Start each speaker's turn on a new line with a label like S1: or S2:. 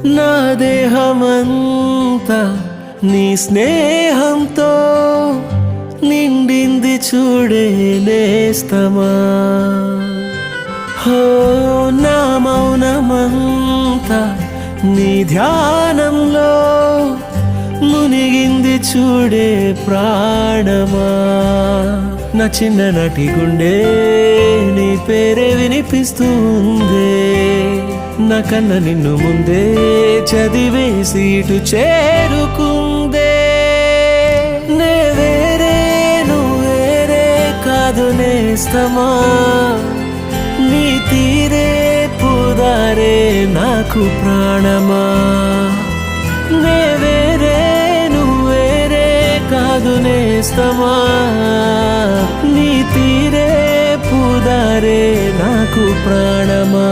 S1: నా దేహమంతా నీ స్నేహంతో నిండింది చూడే నేస్తమా. హో నా మౌనమంతా నీ ధ్యానంలో మునిగింది చూడే ప్రాణమా. నా చిన్ననాటి గుండె నీ పేరే వినిపిస్తుంది. నా కన్న నిన్ను ముందే చదివేసి ఇటు చేరుకుందే. నే వేరే నువ్వేరే కాదు నేస్తమా. నీ తీరే పుదారే నాకు ప్రాణమా. నే వేరే నువ్వేరే కాదు నేస్తమా. నీ తీరే పుదారే నాకు ప్రాణమా.